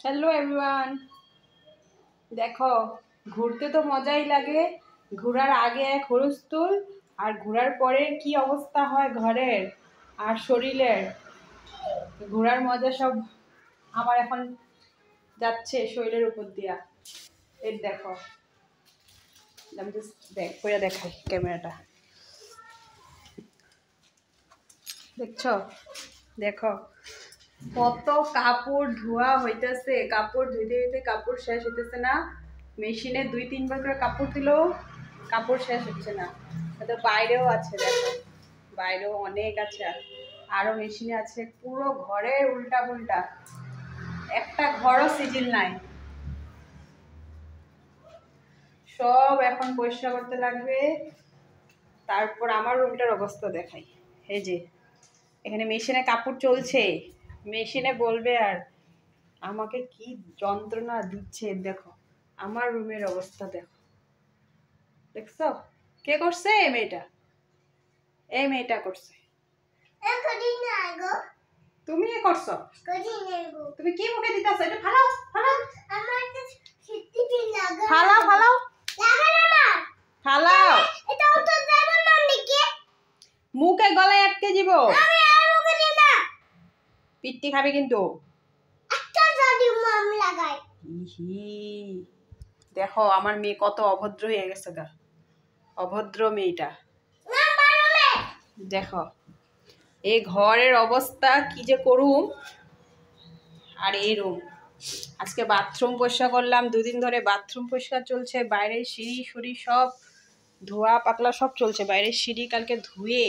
Hello everyone, দেখো ঘুরতে তো মজাই লাগে। ঘোরার আগে এক হুলস্থুল, আর ঘোরার পরে কি অবস্থা হয় ঘরের আর শরীরের। ঘোরার মজা সব আমার এখন যাচ্ছে শরীরের উপর দিয়া। এই দেখো, আমি জাস্ট করে দেখাই ক্যামেরাটা, দেখছো? দেখো কত কাপড় ধোয়া হইতেছে, কাপড় ধুইতে ধুইতে কাপড় শেষ হইতেছে না। মেশিনে 2-3 বার করে কাপড় দিলেও কাপড় শেষ হচ্ছে না। তো বাইরেও আছে, দেখো বাইরেও অনেক আছে, আরো মেশিনে আছে। পুরো ঘরে উল্টা পুল্টা, একটা ঘরও সিজিল নাই। সব এখন পরিষ্কার করতে লাগবে। তারপর আমার রুমটার অবস্থা দেখাই। এই যে এখানে মেশিনে কাপড় চলছে, মেশিনে বলবে আর আমাকে কি যন্ত্রণা দিচ্ছে। দেখো আমার রুমের অবস্থা, দেখো, দেখছো? কে করছে? এই মেয়েটা, এই মেয়েটা করছে। তুমি করছো? তুমি কি মুখে দিতেছো? এটা ফালাও ফালাও ফালাও ফালাও ফালাও, মুখে গলায় আটকে দিব, পিট্টি খাবে কিন্তু। দেখো আমার মেয়ে কত অভদ্র হয়ে গেছে গা, অভদ্র মেয়েটা। দেখো এই ঘরের অবস্থা কি যে করুম। আর এই রুম, আজকে বাথরুম পরিষ্কার করলাম, 2 দিন ধরে বাথরুম পরিষ্কার চলছে। বাইরের সিঁড়ি সুড়ি সব ধোয়া পাতলা সব চলছে। বাইরের সিঁড়ি কালকে ধুয়ে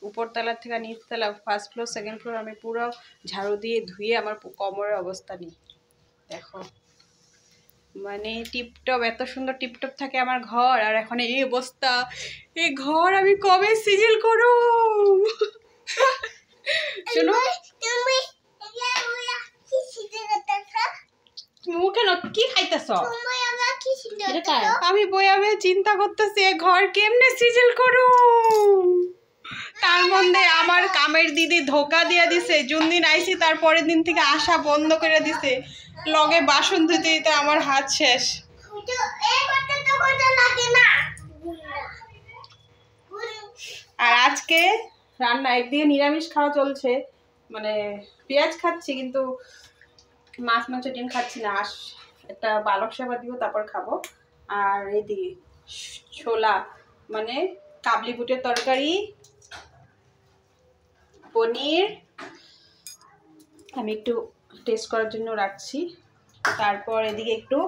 উপরতলার থেকে নিচতলা, ফার্স্ট ফ্লোর সেকেন্ড ফ্লোর আমি পুরো ঝাড়ু দিয়ে ধুয়ে আমার কোমরের অবস্থা নেই। দেখো মানে টিপটপ, এত সুন্দর টিপটপ থাকে আমার ঘর, আর এখন এই অবস্থা। এই ঘর আমি কবে সিজিল করব? শুনো, মুখে কি খাইতেছ? আমি বইয়াবে চিন্তা করতেছি এই ঘর কেমনে সিজিল করুম। তার মধ্যে আমার কামের দিদি ধোকা দিয়া দিছে। দিন আইছি তার পরের দিন থেকে আসা বন্ধ করে দিছে। লগে বাসন ধুতে দিতে আমার হাত শেষ। আর আজকে রান্না একদিকে নিরামিষ খাওয়া চলছে, মানে পেঁয়াজ খাচ্ছি কিন্তু মাছ মাংস ডিম খাচ্ছি না। একটা পালক শাক দিব, তারপর খাবো। আর এইদিকে ছোলা, মানে কাবলি বুটের তরকারি, পনির আমি একটু টেস্ট করার জন্য রাখছি। তারপর এদিকে একটু,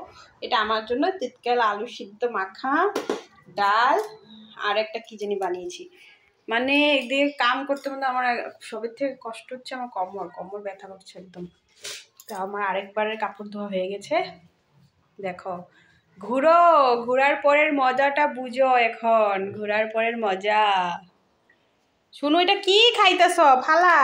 এটা আমার জন্য তিতকাল আলু সিদ্ধ মাখা, ডাল, আর একটা কি জানি বানিয়েছি। মানে একদিকে কাম করতে করতে আমার সবের থেকে কষ্ট হচ্ছে আমার কোমর ব্যথা করছে একদম। তা আমার আরেকবারের কাপড় ধোয়া হয়ে গেছে। দেখো ঘোরার পরের মজাটা বুঝো এখন, ঘোরার পরের মজা। শুনো, এটা কি খাইতেছ? ফালা।